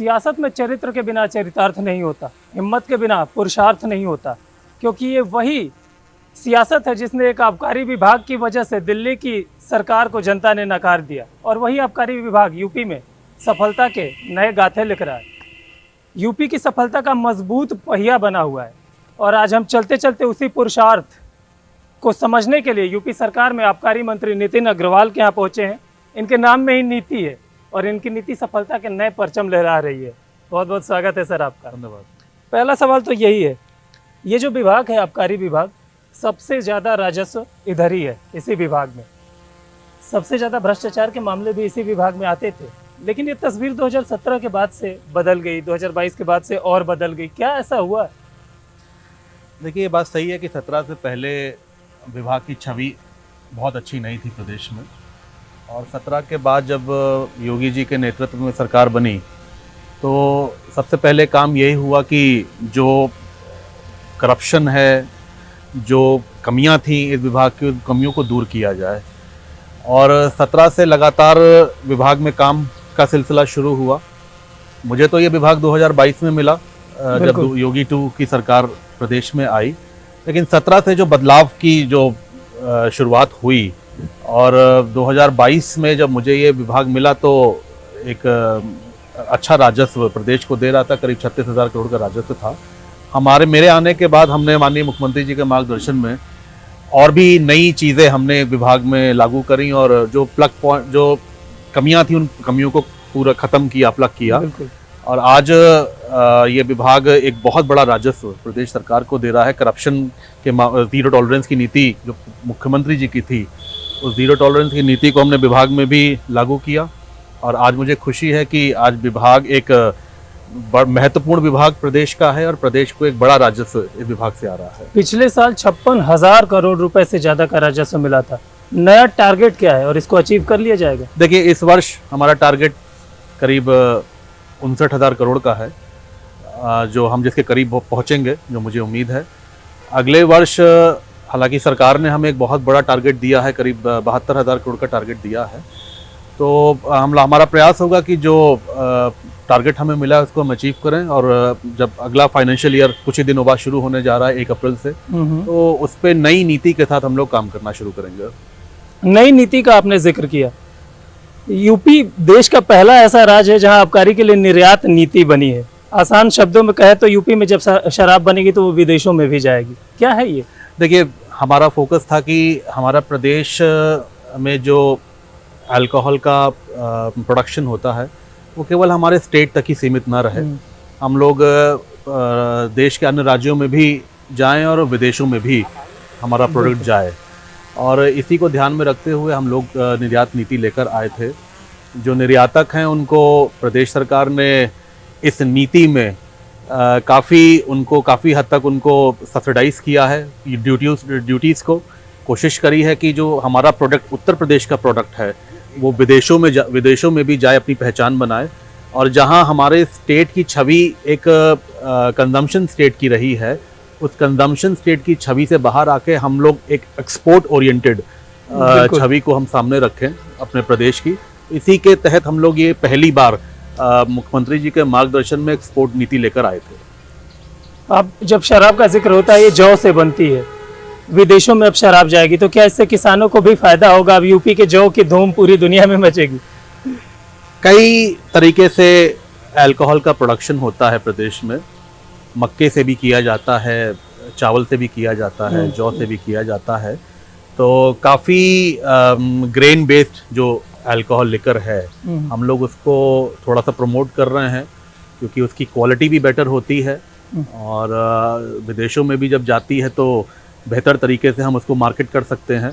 सियासत में चरित्र के बिना चरितार्थ नहीं होता, हिम्मत के बिना पुरुषार्थ नहीं होता, क्योंकि ये वही सियासत है जिसने एक आबकारी विभाग की वजह से दिल्ली की सरकार को जनता ने नकार दिया, और वही आबकारी विभाग यूपी में सफलता के नए गाथे लिख रहा है। यूपी की सफलता का मजबूत पहिया बना हुआ है, और आज हम चलते चलते उसी पुरुषार्थ को समझने के लिए यूपी सरकार में आबकारी मंत्री नितिन अग्रवाल के यहाँ पहुँचे हैं। इनके नाम में ही नीति है, और इनकी नीति सफलता के नए परचम लहरा रही है। बहुत बहुत स्वागत है सर आपका। धन्यवाद। पहला सवाल तो यही है, ये जो विभाग है आबकारी विभाग, सबसे ज़्यादा राजस्व इधर ही है, इसी विभाग में। सबसे ज़्यादा भ्रष्टाचार के मामले भी इसी विभाग में आते थे, लेकिन ये तस्वीर 2017 के बाद से बदल गई, 2022 के बाद से और बदल गई। क्या ऐसा हुआ? देखिए, ये बात सही है कि 17 से पहले विभाग की छवि बहुत अच्छी नहीं थी प्रदेश में, और 17 के बाद जब योगी जी के नेतृत्व में सरकार बनी तो सबसे पहले काम यही हुआ कि जो करप्शन है, जो कमियां थी इस विभाग की, उन कमियों को दूर किया जाए। और 17 से लगातार विभाग में काम का सिलसिला शुरू हुआ। मुझे तो ये विभाग 2022 में मिला जब योगी 2 की सरकार प्रदेश में आई, लेकिन 17 से जो बदलाव की जो शुरुआत हुई और 2022 में जब मुझे ये विभाग मिला तो एक अच्छा राजस्व प्रदेश को दे रहा था। करीब 36,000 करोड़ का राजस्व था। मेरे आने के बाद हमने माननीय मुख्यमंत्री जी के मार्गदर्शन में और भी नई चीज़ें हमने विभाग में लागू करी, और जो जो कमियां थी उन कमियों को पूरा ख़त्म किया, प्लग किया। और आज ये विभाग एक बहुत बड़ा राजस्व प्रदेश सरकार को दे रहा है। करप्शन के ज़ीरो टॉलरेंस की नीति जो मुख्यमंत्री जी की थी, उस ज़ीरो टॉलरेंस की नीति को हमने विभाग में भी लागू किया, और आज मुझे खुशी है कि आज विभाग एक महत्वपूर्ण विभाग प्रदेश का है, और प्रदेश को एक बड़ा राजस्व इस विभाग से आ रहा है। पिछले साल 56,000 करोड़ रुपए से ज़्यादा का राजस्व मिला था। नया टारगेट क्या है और इसको अचीव कर लिया जाएगा? देखिए, इस वर्ष हमारा टारगेट करीब 59,000 करोड़ का है, जो हम जिसके करीब पहुँचेंगे, जो मुझे उम्मीद है। अगले वर्ष हालांकि सरकार ने हमें एक बहुत बड़ा टारगेट दिया है, करीब 72,000 करोड़ का टारगेट दिया है। तो हमारा प्रयास होगा कि जो टारगेट हमें मिला है उसको हम अचीव करें, और जब अगला फाइनेंशियल ईयर कुछ ही दिनों बाद शुरू होने जा रहा है 1 अप्रैल से, तो उस पर नई नीति के साथ हम लोग काम करना शुरू करेंगे। नई नीति का आपने जिक्र किया। यूपी देश का पहला ऐसा राज्य है जहां आबकारी के लिए निर्यात नीति बनी है। आसान शब्दों में कहे तो यूपी में जब शराब बनेगी तो वो विदेशों में भी जाएगी। क्या है ये? देखिए, हमारा फोकस था कि हमारा प्रदेश में जो अल्कोहल का प्रोडक्शन होता है वो केवल हमारे स्टेट तक ही सीमित ना रहे। हम लोग देश के अन्य राज्यों में भी जाएं और विदेशों में भी हमारा प्रोडक्ट जाए, और इसी को ध्यान में रखते हुए हम लोग निर्यात नीति लेकर आए थे। जो निर्यातक हैं उनको प्रदेश सरकार ने इस नीति में काफ़ी हद तक उनको सब्सिडाइज किया है, ड्यूटीज़ को। कोशिश करी है कि जो हमारा प्रोडक्ट उत्तर प्रदेश का प्रोडक्ट है वो विदेशों में भी जाए, अपनी पहचान बनाए, और जहां हमारे स्टेट की छवि एक कंजम्पशन स्टेट की रही है, उस कंजम्पशन स्टेट की छवि से बाहर आके हम लोग एक एक्सपोर्ट ओरिएंटेड छवि को हम सामने रखें अपने प्रदेश की। इसी के तहत हम लोग ये पहली बार मुख्यमंत्री जी के मार्गदर्शन में एक्सपोर्ट नीति लेकर आए थे। अब जब शराब का जिक्र होता है, ये जौ से बनती है, विदेशों में अब शराब जाएगी, तो क्या इससे किसानों को भी फायदा होगा? अब यूपी के जौ की धूम पूरी दुनिया में मचेगी। कई तरीके से अल्कोहल का प्रोडक्शन होता है प्रदेश में। मक्के से भी किया जाता है, चावल से भी किया जाता है, जौ से भी किया जाता है। तो काफ़ी ग्रेन बेस्ड जो अल्कोहल लिकर है, हम लोग उसको थोड़ा सा प्रमोट कर रहे हैं, क्योंकि उसकी क्वालिटी भी बेटर होती है, और विदेशों में भी जब जाती है तो बेहतर तरीके से हम उसको मार्केट कर सकते हैं।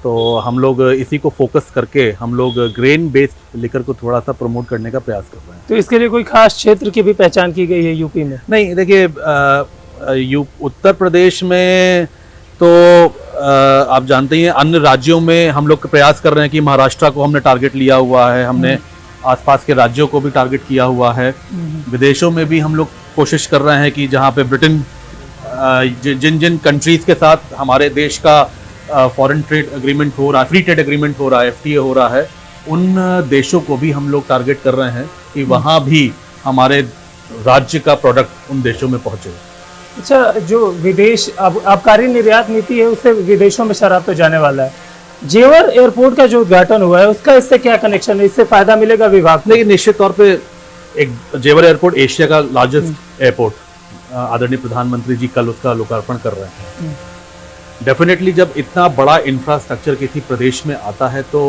तो हम लोग इसी को फोकस करके हम लोग ग्रेन बेस्ड लिकर को थोड़ा सा प्रमोट करने का प्रयास कर रहे हैं। तो इसके लिए कोई खास क्षेत्र की भी पहचान की गई है यूपी में? नहीं, देखिए, उत्तर प्रदेश में तो आप जानते ही हैं, अन्य राज्यों में हम लोग प्रयास कर रहे हैं कि महाराष्ट्र को हमने टारगेट लिया हुआ है, हमने आसपास के राज्यों को भी टारगेट किया हुआ है। विदेशों में भी हम लोग कोशिश कर रहे हैं कि जहाँ पे ब्रिटेन, जिन कंट्रीज़ के साथ हमारे देश का फॉरेन ट्रेड एग्रीमेंट हो रहा है, फ्री ट्रेड एग्रीमेंट हो रहा है, FTA हो रहा है, उन देशों को भी हम लोग टारगेट कर रहे हैं कि वहाँ भी हमारे राज्य का प्रोडक्ट उन देशों में पहुंचे। अच्छा, जो विदेश आबकारी निर्यात नीति है उससे विदेशों में शराब तो जाने वाला है। जेवर एयरपोर्ट का जो उद्घाटन हुआ है उसका इससे क्या कनेक्शन है? इससे फायदा मिलेगा विभाग को? लेकिन निश्चित तौर पे एक जेवर एयरपोर्ट एशिया का लार्जेस्ट एयरपोर्ट, आदरणीय प्रधानमंत्री जी कल उसका लोकार्पण कर रहे हैं। डेफिनेटली जब इतना बड़ा इंफ्रास्ट्रक्चर किसी प्रदेश में आता है तो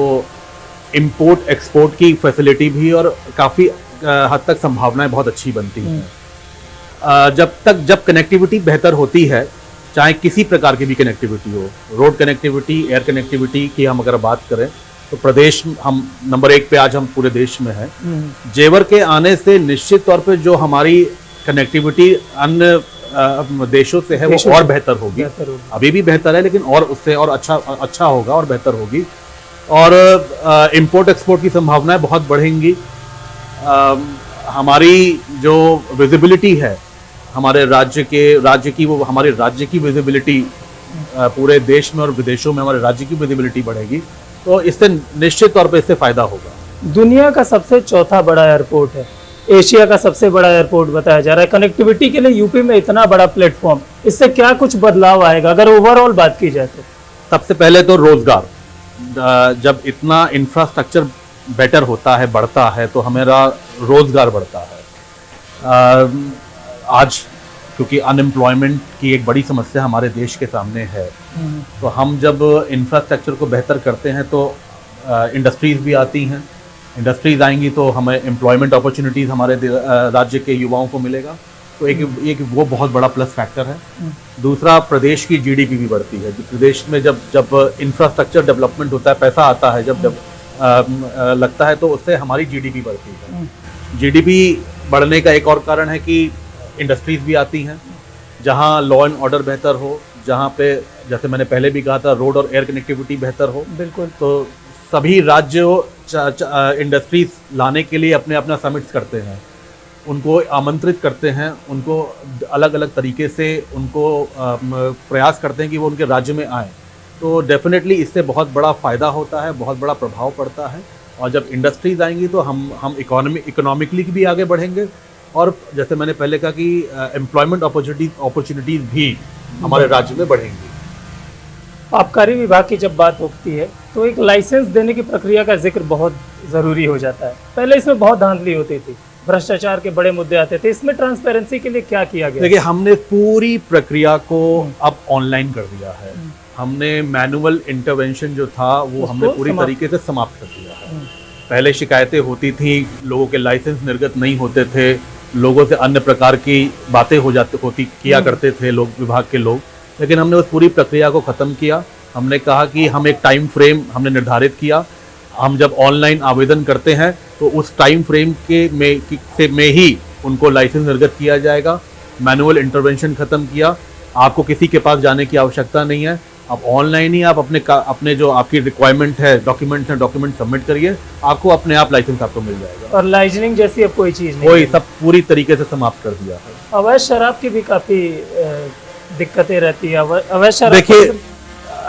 इंपोर्ट एक्सपोर्ट की फैसिलिटी भी और काफ़ी हद तक संभावनाएं बहुत अच्छी बनती हैं। जब कनेक्टिविटी बेहतर होती है, चाहे किसी प्रकार की भी कनेक्टिविटी हो, रोड कनेक्टिविटी, एयर कनेक्टिविटी की हम अगर बात करें तो प्रदेश हम नंबर 1 पे आज हम पूरे देश में हैं। जेवर के आने से निश्चित तौर पे जो हमारी कनेक्टिविटी अन्य देशों से है वो और बेहतर होगी। अभी भी बेहतर है लेकिन और उससे और अच्छा होगा और बेहतर होगी। और इंपोर्ट एक्सपोर्ट की संभावनाएं बहुत बढ़ेंगी। हमारी जो विजिबिलिटी है हमारे राज्य की वो हमारे राज्य की विजिबिलिटी पूरे देश में और विदेशों में हमारे राज्य की विजिबिलिटी बढ़ेगी, तो इससे निश्चित तौर पे इससे फायदा होगा। दुनिया का सबसे चौथा बड़ा एयरपोर्ट है, एशिया का सबसे बड़ा एयरपोर्ट बताया जा रहा है। कनेक्टिविटी के लिए यूपी में इतना बड़ा प्लेटफॉर्म, इससे क्या कुछ बदलाव आएगा अगर ओवरऑल बात की जाए तो? सबसे पहले तो रोजगार, जब इतना इंफ्रास्ट्रक्चर बेटर होता है, बढ़ता है, तो हमारा रोजगार बढ़ता है। आज क्योंकि अनएम्प्लॉयमेंट की एक बड़ी समस्या हमारे देश के सामने है, तो हम जब इंफ्रास्ट्रक्चर को बेहतर करते हैं तो इंडस्ट्रीज भी आती हैं। इंडस्ट्रीज आएंगी तो हमें एम्प्लॉयमेंट अपॉर्चुनिटीज़ हमारे राज्य के युवाओं को मिलेगा, तो एक वो बहुत बड़ा प्लस फैक्टर है। दूसरा, प्रदेश की जीडीपी भी बढ़ती है। प्रदेश में जब इंफ्रास्ट्रक्चर डेवलपमेंट होता है, पैसा आता है, जब लगता है तो उससे हमारी जीडीपी बढ़ती है। जीडीपी बढ़ने का एक और कारण है कि इंडस्ट्रीज भी आती हैं। जहाँ लॉ एंड ऑर्डर बेहतर हो, जहाँ पे जैसे मैंने पहले भी कहा था रोड और एयर कनेक्टिविटी बेहतर हो, बिल्कुल, तो सभी राज्यों इंडस्ट्रीज लाने के लिए अपने अपना समिट्स करते हैं, उनको आमंत्रित करते हैं, उनको अलग अलग तरीके से उनको प्रयास करते हैं कि वो उनके राज्य में आएँ। तो डेफिनेटली इससे बहुत बड़ा फ़ायदा होता है, बहुत बड़ा प्रभाव पड़ता है। और जब इंडस्ट्रीज आएंगी तो हम इकोनॉमिकली भी आगे बढ़ेंगे, और जैसे मैंने पहले कहा कि एम्प्लॉयमेंट अपॉर्चुनिटीज़ भी हमारे राज्य में बढ़ेंगी। आबकारी विभाग की जब बात होती है तो एक लाइसेंस देने की प्रक्रिया का जिक्र बहुत ज़रूरी हो जाता है। पहले इसमें बहुत धांधली होती थी, भ्रष्टाचार के बड़े मुद्दे आते थे। इसमें ट्रांसपेरेंसी के लिए क्या किया गया? देखिए, हमने पूरी प्रक्रिया को अब ऑनलाइन कर दिया है। हमने मैनुअल इंटरवेंशन जो था वो हमने पूरी तरीके से समाप्त कर दिया है। पहले शिकायतें होती थी, लोगों के लाइसेंस निर्गत नहीं होते थे, लोगों से अन्य प्रकार की बातें किया करते थे लोग, विभाग के लोग। लेकिन हमने उस पूरी प्रक्रिया को ख़त्म किया। हमने कहा कि हम एक टाइम फ्रेम हमने निर्धारित किया। हम जब ऑनलाइन आवेदन करते हैं तो उस टाइम फ्रेम में ही उनको लाइसेंस निर्गत किया जाएगा। मैनुअल इंटरवेंशन ख़त्म किया। आपको किसी के पास जाने की आवश्यकता नहीं है। अब ऑनलाइन ही आप अपने जो आपकी रिक्वायरमेंट है, डॉक्यूमेंट सबमिट करिए, आपको अपने आप लाइसेंस आपको मिल जाएगा। और लाइजनिंग जैसी अब कोई चीज़ नहीं, कोई सब पूरी तरीके से समाप्त कर दिया है। अवैध शराब की भी काफ़ी दिक्कतें रहती है। अवैध शराब, देखिए,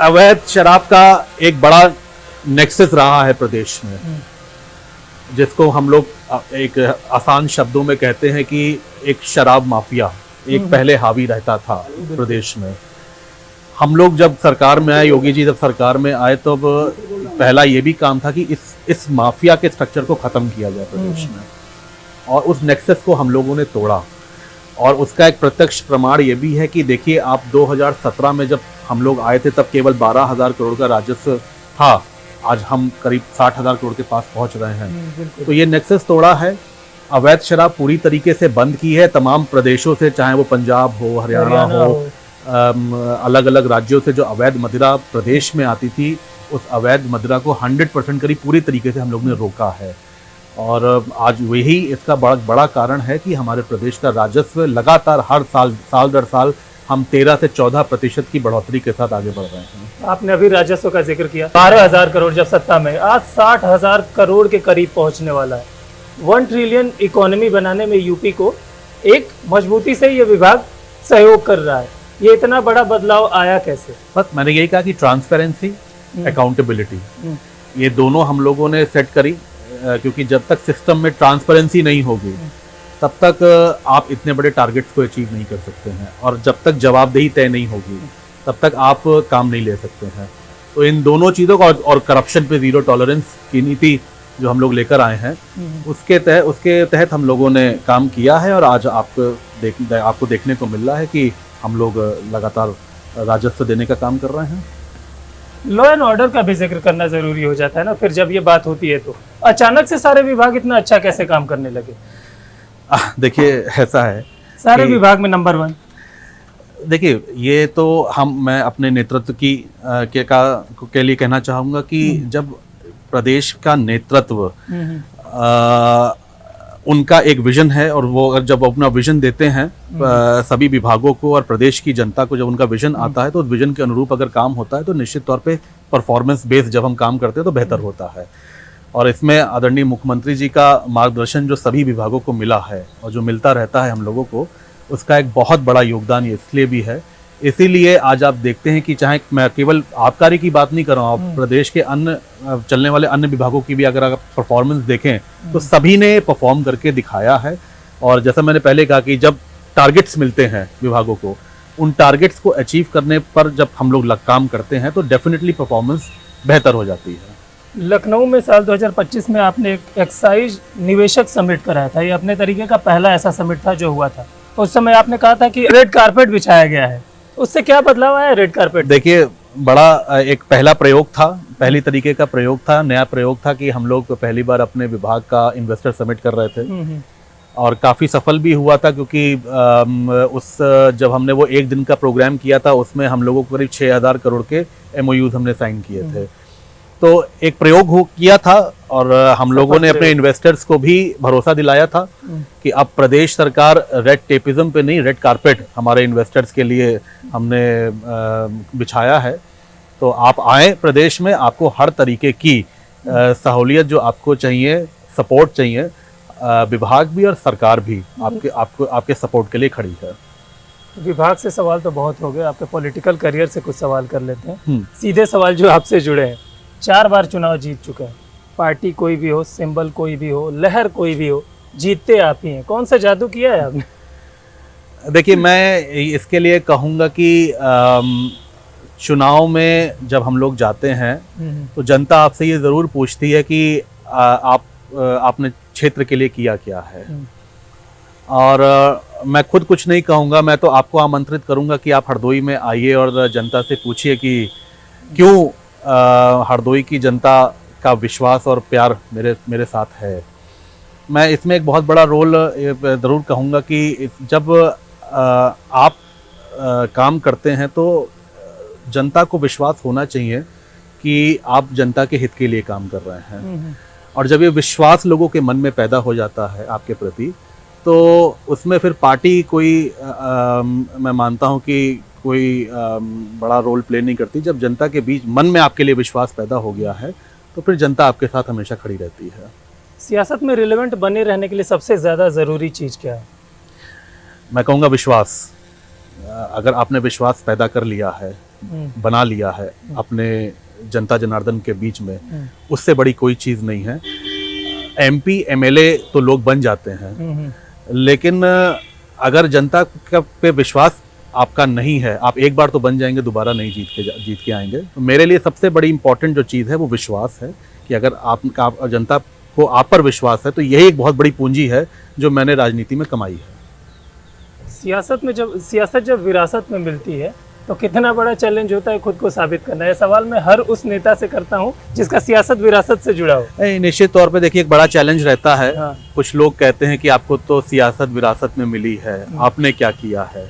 अवैध शराब का एक बड़ा नेक्सस रहा है प्रदेश में, जिसको हम लोग एक आसान शब्दों में कहते हैं कि एक शराब माफिया एक पहले हावी रहता था प्रदेश में। हम लोग जब सरकार में आए, योगी जी जब सरकार में आए, तो पहला ये भी काम था कि इस माफिया के स्ट्रक्चर को ख़त्म किया जाए प्रदेश में, और उस नेक्सस को हम लोगों ने तोड़ा। और उसका एक प्रत्यक्ष प्रमाण ये भी है कि देखिए, आप 2017 में जब हम लोग आए थे तब केवल 12,000 करोड़ का राजस्व था, आज हम करीब 60,000 करोड़ के पास पहुंच रहे हैं। तो ये नेक्सस तोड़ा है। अवैध शराब पूरी तरीके से बंद की है तमाम प्रदेशों से, चाहे वो पंजाब हो, हरियाणा हो, अलग अलग राज्यों से जो अवैध मदिरा प्रदेश में आती थी, उस अवैध मदिरा को 100% करीब पूरी तरीके से हम लोग ने रोका है। और आज वही इसका बड़ा कारण है कि हमारे प्रदेश का राजस्व लगातार हर साल दर साल हम 13 से 14% की बढ़ोतरी के साथ आगे बढ़ रहे हैं। आपने अभी राजस्व का जिक्र किया, 12,000 करोड़ जब सत्ता में, आज 60,000 करोड़ के करीब पहुंचने वाला है। 1 ट्रिलियन इकोनॉमी बनाने में यूपी को एक मजबूती से ये विभाग सहयोग कर रहा है। ये इतना बड़ा बदलाव आया कैसे? बस मैंने यही कहा कि ट्रांसपेरेंसी, अकाउंटेबिलिटी, ये दोनों हम लोगों ने सेट करी, क्योंकि जब तक सिस्टम में ट्रांसपेरेंसी नहीं होगी तब तक आप इतने बड़े टारगेट्स को अचीव नहीं कर सकते हैं, और जब तक जवाबदेही तय नहीं होगी तब तक आप काम नहीं ले सकते हैं। तो इन दोनों चीज़ों का, और करप्शन पे ज़ीरो टॉलरेंस की नीति जो हम लोग लेकर आए हैं, उसके तहत हम लोगों ने काम किया है, और आज आपको देखने को मिल रहा है कि हम लोग लगातार राजस्व देने का काम कर रहे हैं। लॉ एंड ऑर्डर का भी जिक्र करना जरूरी हो जाता है ना, फिर जब ये बात होती है तो अचानक से सारे विभाग इतना अच्छा कैसे काम करने लगे? देखिए, ऐसा है सारे विभाग में नंबर 1। देखिए, ये तो मैं अपने नेतृत्व के लिए कहना चाहूँगा कि जब प्रदेश का नेतृत्व उनका एक विजन है, और वो अगर जब अपना विजन देते हैं सभी विभागों को और प्रदेश की जनता को, जब उनका विजन आता है तो उस विजन के अनुरूप अगर काम होता है तो निश्चित तौर पे परफॉर्मेंस बेस्ड जब हम काम करते हैं तो बेहतर होता है। और इसमें आदरणीय मुख्यमंत्री जी का मार्गदर्शन जो सभी विभागों को मिला है और जो मिलता रहता है हम लोगों को, उसका एक बहुत बड़ा योगदान ये इसलिए भी है। इसीलिए आज आप देखते हैं कि चाहे मैं केवल आबकारी की बात नहीं कर रहा हूँ, आप प्रदेश के अन्य चलने वाले अन्य विभागों की भी अगर आप परफॉर्मेंस देखें तो सभी ने परफॉर्म करके दिखाया है। और जैसा मैंने पहले कहा कि जब टारगेट्स मिलते हैं विभागों को, उन टारगेट्स को अचीव करने पर जब हम लोग काम करते हैं तो डेफिनेटली परफॉर्मेंस बेहतर हो जाती है। लखनऊ में साल 2025 में आपने एक एक्साइज निवेशक समिट कराया था। ये अपने तरीके का पहला ऐसा समिट था जो हुआ था। उस समय आपने कहा था कि रेड कारपेट बिछाया गया है, उससे क्या बदलाव आया रेड कारपेट? देखिए, बड़ा एक पहला प्रयोग था, पहली तरीके का प्रयोग था, नया प्रयोग था कि हम लोग पहली बार अपने विभाग का इन्वेस्टर समिट कर रहे थे, और काफ़ी सफल भी हुआ था, क्योंकि जब हमने वो एक दिन का प्रोग्राम किया था उसमें हम लोगों को करीब 6,000 करोड़ के MOUs हमने साइन किए थे। तो एक प्रयोग किया था, और हम लोगों ने अपने इन्वेस्टर्स को भी भरोसा दिलाया था कि अब प्रदेश सरकार रेड टेपिज्म पे नहीं, रेड कारपेट हमारे इन्वेस्टर्स के लिए हमने बिछाया है। तो आप आए प्रदेश में, आपको हर तरीके की सहूलियत जो आपको चाहिए, सपोर्ट चाहिए, विभाग भी और सरकार भी आपके सपोर्ट के लिए खड़ी है। विभाग से सवाल तो बहुत हो गए, आपके पॉलिटिकल करियर से कुछ सवाल कर लेते हैं। सीधे सवाल जो आपसे जुड़े हैं। 4 बार चुनाव जीत चुके हैं, पार्टी कोई भी हो, सिंबल कोई भी हो, लहर कोई भी हो, जीतते आप ही हैं। कौन सा जादू किया है आपने? देखिए, मैं इसके लिए कहूँगा कि चुनाव में जब हम लोग जाते हैं तो जनता आपसे ये ज़रूर पूछती है कि आपने क्षेत्र के लिए किया क्या है। और मैं खुद कुछ नहीं कहूँगा, मैं तो आपको आमंत्रित करूँगा कि आप हरदोई में आइए और जनता से पूछिए कि क्यों हरदोई की जनता का विश्वास और प्यार मेरे साथ है। मैं इसमें एक बहुत बड़ा रोल ज़रूर कहूँगा कि जब आप काम करते हैं तो जनता को विश्वास होना चाहिए कि आप जनता के हित के लिए काम कर रहे हैं। और जब ये विश्वास लोगों के मन में पैदा हो जाता है आपके प्रति, तो उसमें फिर पार्टी मैं मानता हूँ कि कोई बड़ा रोल प्ले नहीं करती। जब जनता के बीच मन में आपके लिए विश्वास पैदा हो गया है तो फिर जनता आपके साथ हमेशा खड़ी रहती है। सियासत में रिलेवेंट बने रहने के लिए सबसे ज़्यादा ज़रूरी चीज़ क्या है? मैं कहूँगा विश्वास। अगर आपने विश्वास पैदा कर लिया है, बना लिया है अपने जनता जनार्दन के बीच में, उससे बड़ी कोई चीज़ नहीं है। MP MLA तो लोग बन जाते हैं, लेकिन अगर जनता पे विश्वास आपका नहीं है, आप एक बार तो बन जाएंगे, दोबारा नहीं जीत के आएंगे। तो मेरे लिए सबसे बड़ी इंपॉर्टेंट जो चीज़ है वो विश्वास है कि अगर आपका जनता को आप पर विश्वास है तो यही एक बहुत बड़ी पूंजी है जो मैंने राजनीति में कमाई है। सियासत जब विरासत में मिलती है तो कितना बड़ा चैलेंज होता है खुद को साबित करना। यह सवाल मैं हर उस नेता से करता हूं जिसका सियासत विरासत से जुड़ा हो। निश्चित तौर पे देखिए, एक बड़ा चैलेंज रहता है। हाँ। कुछ लोग कहते हैं कि आपको तो सियासत विरासत में मिली है, आपने क्या किया है।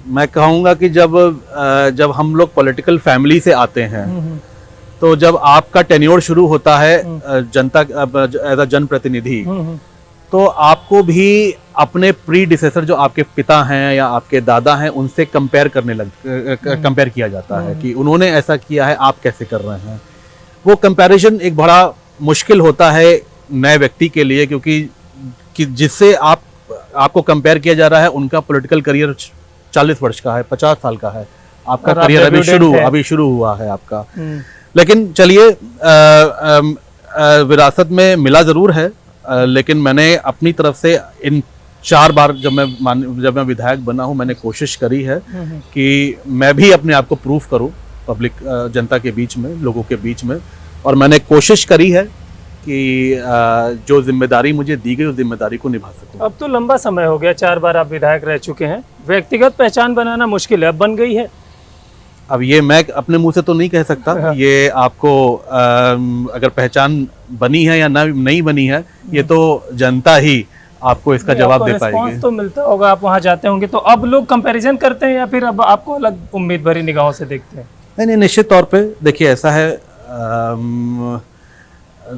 मैं कहूँगा कि जब हम लोग पॉलिटिकल फैमिली से आते हैं तो जब आपका टेन्योर शुरू होता है जनता एज अ जनप्रतिनिधि, तो आपको भी अपने प्रीडिसेसर जो आपके पिता हैं या आपके दादा हैं उनसे कंपेयर किया जाता है कि उन्होंने ऐसा किया है, आप कैसे कर रहे हैं। वो कंपैरिजन एक बड़ा मुश्किल होता है नए व्यक्ति के लिए, क्योंकि जिससे आपको कंपेयर किया जा रहा है उनका पॉलिटिकल करियर 40 वर्ष का है, 50 साल का है। आपका करियर अभी शुरू हुआ है आपका। लेकिन चलिए, विरासत में मिला ज़रूर है लेकिन मैंने अपनी तरफ से इन 4 बार जब मैं विधायक बना हूँ, मैंने कोशिश करी है कि मैं भी अपने आप को प्रूफ करूँ पब्लिक जनता के बीच में, लोगों के बीच में, और मैंने कोशिश करी है कि जो जिम्मेदारी मुझे दी गई उस जिम्मेदारी को निभा सकूं। अब तो लंबा समय हो गया, 4 बार आप विधायक रह चुके हैं, व्यक्तिगत पहचान बनाना मुश्किल है, अब बन गई है? अब ये मैं अपने मुंह से तो नहीं कह सकता, ये आपको अगर पहचान बनी है या नहीं बनी है, ये तो जनता ही आपको इसका जवाब दे पाएगी। रिस्पांस तो मिलता होगा, आप वहाँ जाते होंगे तो अब लोग कंपैरिजन करते हैं या फिर अब आपको अलग उम्मीद भरी निगाहों से देखते हैं? नहीं, निश्चित तौर पे देखिए, ऐसा है,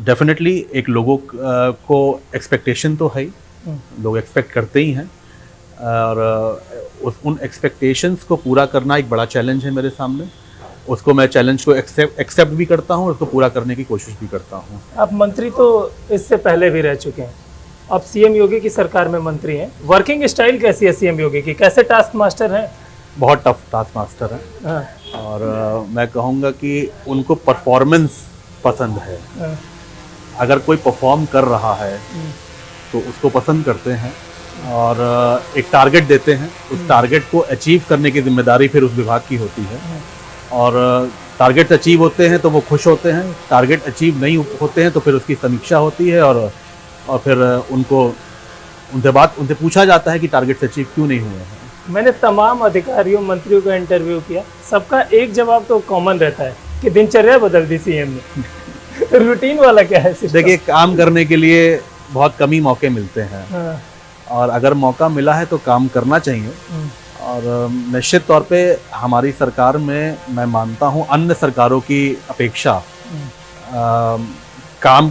डेफिनेटली एक लोगों को एक्सपेक्टेशन तो है ही, लोग एक्सपेक्ट करते ही हैं, और उन एक्सपेक्टेशंस को पूरा करना एक बड़ा चैलेंज है मेरे सामने। उसको मैं चैलेंज को एक्सेप्ट भी करता हूँ, उसको पूरा करने की कोशिश भी करता हूँ। आप मंत्री तो इससे पहले भी रह चुके हैं, अब सीएम योगी की सरकार में मंत्री हैं, वर्किंग स्टाइल कैसी है सीएम योगी की, कैसे टास्क मास्टर हैं? बहुत टफ टास्क मास्टर है। हाँ। और मैं कहूँगा कि उनको परफॉर्मेंस पसंद है। हाँ। अगर कोई परफॉर्म कर रहा है तो उसको पसंद करते हैं, और एक टारगेट देते हैं, उस टारगेट को अचीव करने की जिम्मेदारी फिर उस विभाग की होती है, और टारगेट अचीव होते हैं तो वो खुश होते हैं, टारगेट अचीव नहीं होते हैं तो फिर उसकी समीक्षा होती है, और फिर उनसे पूछा जाता है कि टारगेट अचीव क्यों नहीं हुए हैं। मैंने तमाम अधिकारियों मंत्रियों का इंटरव्यू किया, सबका एक जवाब तो कॉमन रहता है कि दिनचर्या बदल दी सीएम ने। रूटीन वाला क्या है? देखिए, काम करने के लिए बहुत कम ही मौके मिलते हैं। हाँ। और अगर मौका मिला है तो काम करना चाहिए। और निश्चित तौर पे हमारी सरकार में मैं मानता हूँ अन्य सरकारों की अपेक्षा काम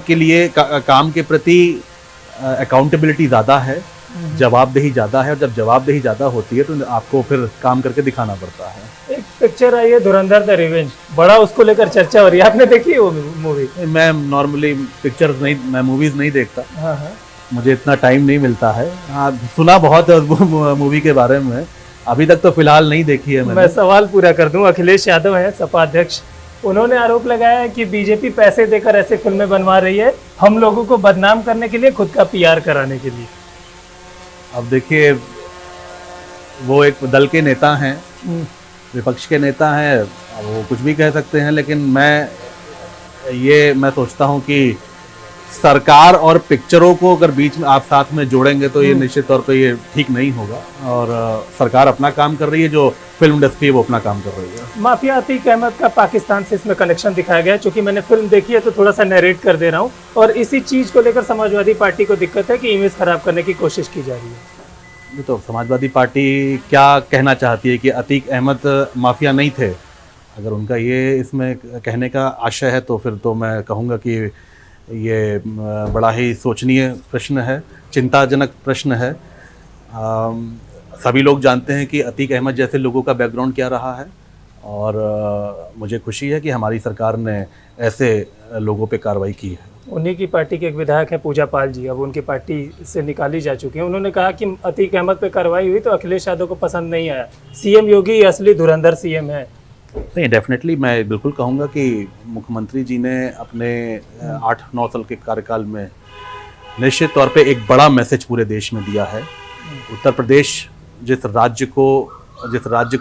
के प्रति अकाउंटेबिलिटी ज़्यादा है, जवाबदेही ज़्यादा है, और जब जवाबदेही ज़्यादा होती है तो आपको फिर काम करके दिखाना पड़ता है। एक पिक्चर आई है धुरंधर द रिवेंज, बड़ा उसको लेकर चर्चा हो रही है, आपने देखी है वो मूवी? मैं नॉर्मली मैं मूवीज़ नहीं देखता। हाँ हाँ। मुझे इतना टाइम नहीं मिलता है। हाँ, सुना बहुत है उस मूवी के बारे में, अभी तक तो फिलहाल नहीं देखी है मैंने। मैं सवाल पूरा कर दूं, अखिलेश यादव हैं सपा अध्यक्ष, उन्होंने आरोप लगाया है कि बीजेपी पैसे देकर ऐसे फिल्में बनवा रही है हम लोगों को बदनाम करने के लिए, खुद का पीआर कराने के लिए। अब देखिए, वो एक दल के नेता हैं, विपक्ष के नेता हैं, वो कुछ भी कह सकते हैं, लेकिन मैं सोचता हूँ कि सरकार और पिक्चरों को अगर बीच में आप साथ में जोड़ेंगे तो ये निश्चित तौर पे ये ठीक नहीं होगा। और सरकार अपना काम कर रही है, जो फिल्म इंडस्ट्री है वो अपना काम कर रही है। माफिया अतीक अहमद का पाकिस्तान से इसमें कनेक्शन दिखाया गया है, चूंकि मैंने फिल्म देखी है तो थोड़ा सा नरेट कर दे रहा हूँ, और इसी चीज को लेकर समाजवादी पार्टी को दिक्कत है कि इमेज खराब करने की कोशिश की जा रही है। ये तो समाजवादी पार्टी क्या कहना चाहती है कि अतीक अहमद माफिया नहीं थे? अगर उनका ये इसमें कहने का आशय है तो फिर तो मैं कहूँगा कि ये बड़ा ही सोचनीय प्रश्न है, चिंताजनक प्रश्न है। सभी लोग जानते हैं कि अतीक अहमद जैसे लोगों का बैकग्राउंड क्या रहा है, और मुझे खुशी है कि हमारी सरकार ने ऐसे लोगों पे कार्रवाई की है। उन्हीं की पार्टी के एक विधायक हैं पूजा पाल जी, अब उनकी पार्टी से निकाली जा चुकी है। उन्होंने कहा कि अतीक अहमद पे कार्रवाई हुई तो अखिलेश यादव को पसंद नहीं आया, सीएम योगी असली धुरंधर सीएम है। नहीं, डेफिनेटली मैं बिल्कुल कहूँगा कि मुख्यमंत्री जी ने अपने 8-9 साल के कार्यकाल में निश्चित तौर पे एक बड़ा मैसेज पूरे देश में दिया है। उत्तर प्रदेश जिस राज्य को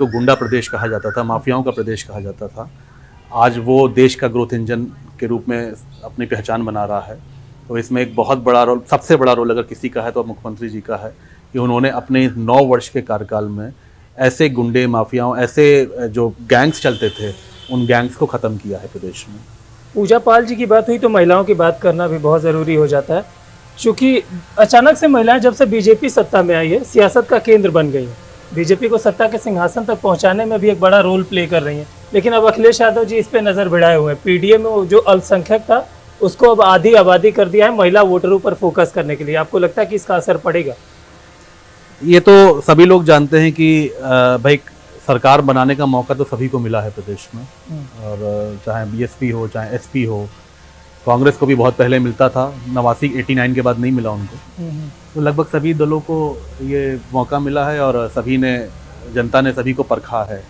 गुंडा प्रदेश कहा जाता था, माफियाओं का प्रदेश कहा जाता था, आज वो देश का ग्रोथ इंजन के रूप में अपनी पहचान बना रहा है। तो इसमें एक बहुत बड़ा रोल, सबसे बड़ा रोल अगर किसी का है तो मुख्यमंत्री जी का है कि उन्होंने अपने 9 वर्ष के कार्यकाल में ऐसे गुंडे, माफियाओं, ऐसे जो गैंग्स चलते थे, उन गैंग्स को ख़त्म किया है प्रदेश में। पूजा पाल जी की बात हुई तो महिलाओं की बात करना भी बहुत ज़रूरी हो जाता है, क्योंकि अचानक से महिलाएं जब से बीजेपी सत्ता में आई है, सियासत का केंद्र बन गई है, बीजेपी को सत्ता के सिंहासन तक पहुंचाने में भी एक बड़ा रोल प्ले कर रही हैं। लेकिन अब अखिलेश यादव जी इस पे नज़र भिड़ाए हुए हैं, पीडीए में जो अल्पसंख्यक था उसको अब आधी आबादी कर दिया है महिला वोटरों पर फोकस करने के लिए। आपको लगता है कि इसका असर पड़ेगा? ये तो सभी लोग जानते हैं कि भाई सरकार बनाने का मौका तो सभी को मिला है प्रदेश में, और चाहे बीएसपी हो चाहे एसपी हो, कांग्रेस को भी बहुत पहले मिलता था, 89 के बाद नहीं मिला उनको। तो लगभग सभी दलों को ये मौका मिला है और जनता ने सभी को परखा है।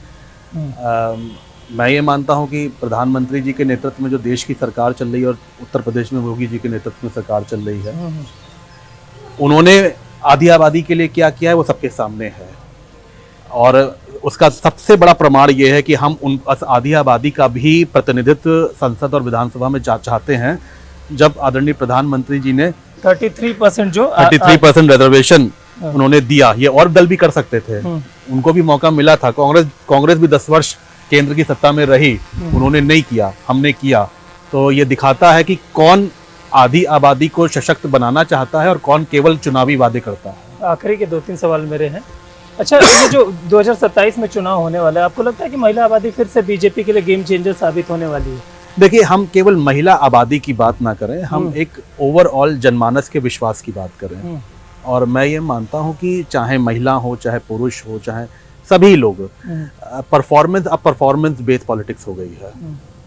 मैं ये मानता हूँ कि प्रधानमंत्री जी के नेतृत्व में जो देश की सरकार चल रही है और उत्तर प्रदेश में योगी जी के नेतृत्व में सरकार चल रही है, उन्होंने आधी आबादी के लिए क्या किया है वो सबके सामने है। और उसका सबसे बड़ा प्रमाण ये है कि हम उन आधी आबादी का भी प्रतिनिधित्व संसद और विधानसभा में चाहते हैं। जब आदरणीय प्रधानमंत्री जी ने 33% जो 33% रिजर्वेशन उन्होंने दिया, ये और दल भी कर सकते थे, उनको भी मौका मिला था। कांग्रेस भी 10 वर्ष केंद्र की सत्ता में रही, उन्होंने नहीं किया, हमने किया। तो ये दिखाता है कि कौन आधी आबादी को सशक्त बनाना चाहता है और कौन केवल चुनावी वादे करता है। आखिरी के 2-3 सवाल मेरे हैं। अच्छा, ये जो 2027 में चुनाव होने वाला है, आपको लगता है कि महिला आबादी फिर से बीजेपी के लिए गेम चेंजर साबित होने वाली है? देखिए, हम केवल महिला आबादी की बात ना करें, हम एक ओवरऑल जनमानस के विश्वास की बात करें। और मैं ये मानता हूँ कि चाहे महिला हो, चाहे पुरुष हो, चाहे सभी लोग, परफॉर्मेंस बेस्ड पॉलिटिक्स हो गई है।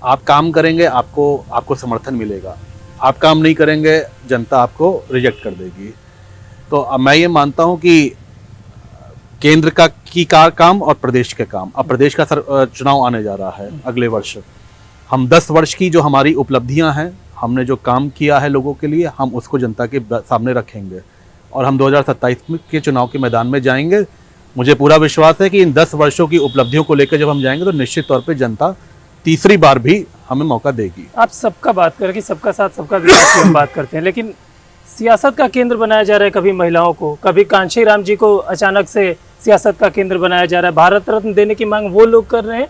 आप काम करेंगे, आपको समर्थन मिलेगा, आप काम नहीं करेंगे, जनता आपको रिजेक्ट कर देगी। तो अब मैं ये मानता हूँ कि केंद्र का काम और प्रदेश के काम, अब प्रदेश का चुनाव आने जा रहा है अगले वर्ष। हम 10 वर्ष की जो हमारी उपलब्धियां हैं, हमने जो काम किया है लोगों के लिए, हम उसको जनता के सामने रखेंगे और हम 2027 के चुनाव के मैदान में जाएंगे। मुझे पूरा विश्वास है कि इन 10 वर्षों की उपलब्धियों को लेकर जब हम जाएंगे तो निश्चित तौर पे जनता तीसरी बार भी हमें मौका देगी। आप सबका बात करें कि सबका साथ सबका विकास की हम बात करते हैं, लेकिन सियासत का केंद्र बनाया जा रहा है कभी महिलाओं को, कभी कांशी राम जी को अचानक से सियासत का केंद्र बनाया जा रहा है। भारत रत्न देने की मांग वो लोग कर रहे हैं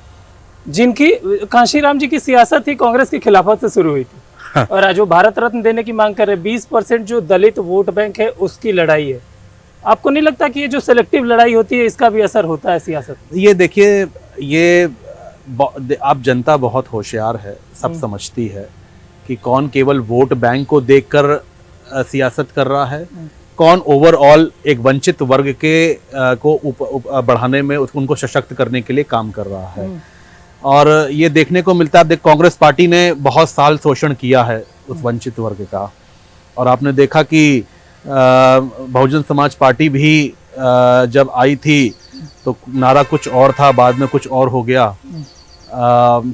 जिनकी, कांशी राम जी की सियासत ही कांग्रेस की खिलाफत से शुरू हुई थी और आज वो भारत रत्न देने की मांग कर रहे हैं। 20% जो दलित वोट बैंक है उसकी लड़ाई है। आपको नहीं लगता कि ये जो सिलेक्टिव लड़ाई होती है इसका भी असर होता है सियासत? ये देखिए, ये आप जनता बहुत होशियार है, सब समझती है कि कौन केवल वोट बैंक को देखकर सियासत कर रहा है, कौन ओवरऑल एक वंचित वर्ग के को बढ़ाने में, उनको सशक्त करने के लिए काम कर रहा है। और ये देखने को मिलता है, कांग्रेस पार्टी ने बहुत साल शोषण किया है उस वंचित वर्ग का, और आपने देखा कि बहुजन समाज पार्टी भी जब आई थी तो नारा कुछ और था, बाद में कुछ और हो गया।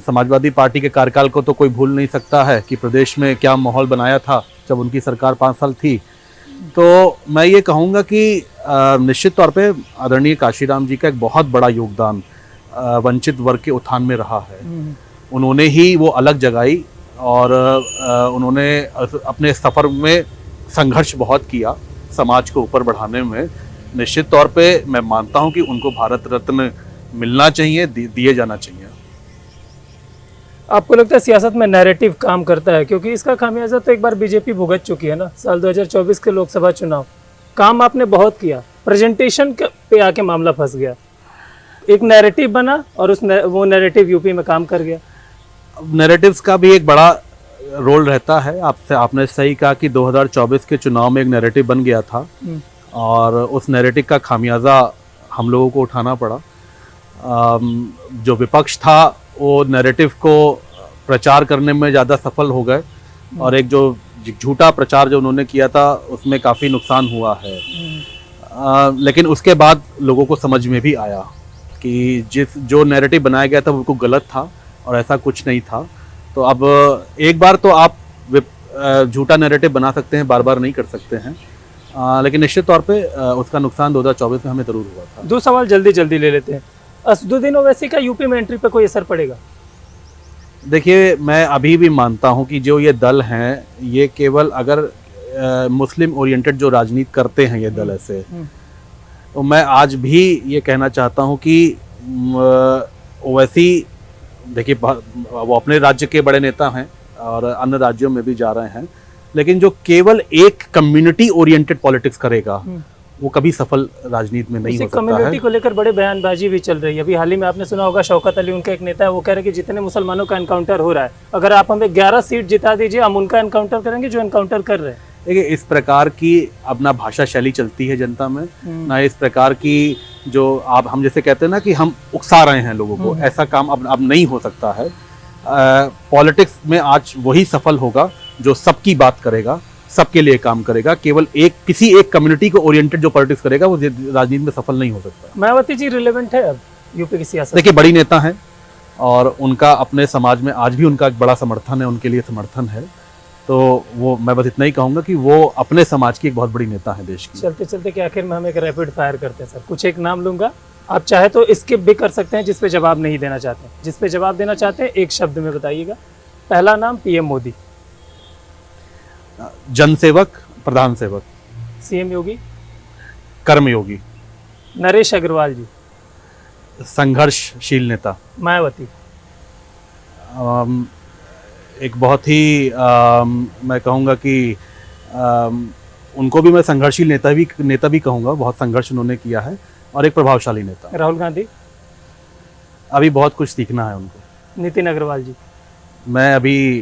समाजवादी पार्टी के कार्यकाल को तो कोई भूल नहीं सकता है कि प्रदेश में क्या माहौल बनाया था जब उनकी सरकार 5 साल थी। तो मैं ये कहूँगा कि निश्चित तौर पे आदरणीय काशीराम जी का एक बहुत बड़ा योगदान वंचित वर्ग के उत्थान में रहा है। उन्होंने ही वो अलग जगाई और उन्होंने अपने सफ़र में संघर्ष बहुत किया समाज को ऊपर बढ़ाने में। निश्चित तौर पे मैं मानता हूं कि उनको भारत रत्न मिलना चाहिए, दिए जाना चाहिए। आपको लगता है सियासत में नैरेटिव काम करता है? क्योंकि इसका खामियाजा तो एक बार बीजेपी भुगत चुकी है ना। साल 2024 के लोकसभा चुनाव, काम आपने बहुत किया, प्रेजेंटेशन पे आके मामला फंस गया, एक नैरेटिव बना और वो नैरेटिव यूपी में काम कर गया। नैरेटिव्स का भी एक बड़ा रोल रहता है। आपने सही कहा कि 2024 के चुनाव में एक नैरेटिव बन गया था और उस नैरेटिव का खामियाजा हम लोगों को उठाना पड़ा। जो विपक्ष था वो नैरेटिव को प्रचार करने में ज़्यादा सफल हो गए और एक जो झूठा प्रचार जो उन्होंने किया था उसमें काफ़ी नुकसान हुआ है। लेकिन उसके बाद लोगों को समझ में भी आया कि जो नैरेटिव बनाया गया था वो बिल्कुल गलत था और ऐसा कुछ नहीं था। तो अब एक बार तो आप झूठा नैरेटिव बना सकते हैं, बार बार नहीं कर सकते हैं, लेकिन निश्चित तौर पे उसका नुकसान 2024 में हमें ज़रूर हुआ था। 2 सवाल जल्दी ले लेते हैं। असदुद्दीन ओवैसी का यूपी में एंट्री पे कोई असर पड़ेगा? देखिए, मैं अभी भी मानता हूं कि जो ये दल हैं, ये केवल अगर मुस्लिम ओरिएंटेड जो राजनीति करते हैं ये दल ऐसे, तो मैं आज भी ये कहना चाहता हूं कि ओवैसी, देखिए वो अपने राज्य के बड़े नेता हैं और अन्य राज्यों में भी जा रहे हैं, लेकिन जो केवल एक कम्युनिटी ओरिएंटेड पॉलिटिक्स करेगा वो कभी सफल राजनीति में नहीं हो सकता है। कम्युनिटी को लेकर बड़े बयानबाजी भी चल रही है। अभी हाल ही में आपने सुना होगा, शौकत अली उनका एक नेता है, वो कह रहे हैं कि जितने मुसलमानों का एनकाउंटर हो रहा है, अगर आप हमें 11 सीट जिता दीजिए, हम उनका एनकाउंटर करेंगे जो एनकाउंटर कर रहे हैं। देखिए, इस प्रकार की अब ना भाषा शैली चलती है जनता में, ना इस प्रकार की जो हम जैसे कहते हैं ना कि हम उकसा रहे हैं लोगों को, ऐसा काम अब नहीं हो सकता है। पॉलिटिक्स में आज वही सफल होगा जो सबकी बात करेगा, सबके लिए काम करेगा। केवल किसी एक कम्युनिटी को ओरिएंटेड जो पॉलिटिक्स करेगा वो राजनीति में सफल नहीं हो सकता। मायावती जी रिलेवेंट है अब यूपी की सियासत? देखिए, बड़ी नेता हैं, और उनका अपने समाज में आज भी उनका एक बड़ा समर्थन है, उनके लिए समर्थन है। तो वो मैं बस इतना ही कहूँगा कि वो अपने समाज की एक बहुत बड़ी नेता है देश की। चलते चलते कि आखिर में हम एक रैपिड फायर करते हैं सर। कुछ एक नाम लूंगा, आप चाहे तो स्किप भी कर सकते हैं जिस पे जवाब नहीं देना चाहते। जिस पे जवाब देना चाहते हैं एक शब्द में बताइएगा। पहला नाम पीएम मोदी, जनसेवक, प्रधान सेवक। सीएम योगी, कर्मयोगी। नरेश अग्रवाल जी, संघर्षशील नेता। मायावती, एक बहुत ही मैं कहूँगा कि उनको भी मैं संघर्षशील नेता भी कहूँगा। बहुत संघर्ष उन्होंने किया है और एक प्रभावशाली नेता। राहुल गांधी, अभी बहुत कुछ सीखना है उनको। नितिन अग्रवाल जी, मैं अभी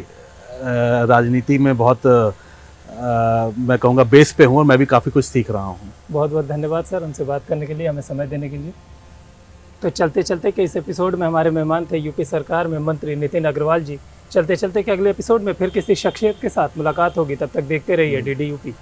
राजनीति में बहुत मैं कहूँगा बेस पे हूँ और मैं भी काफ़ी कुछ सीख रहा हूँ। बहुत बहुत धन्यवाद सर हमसे बात करने के लिए, हमें समय देने के लिए। तो चलते चलते के इस एपिसोड में हमारे मेहमान थे यूपी सरकार में मंत्री नितिन अग्रवाल जी। चलते चलते के अगले एपिसोड में फिर किसी शख्सियत के साथ मुलाकात होगी, तब तक देखते रहिए DD UP।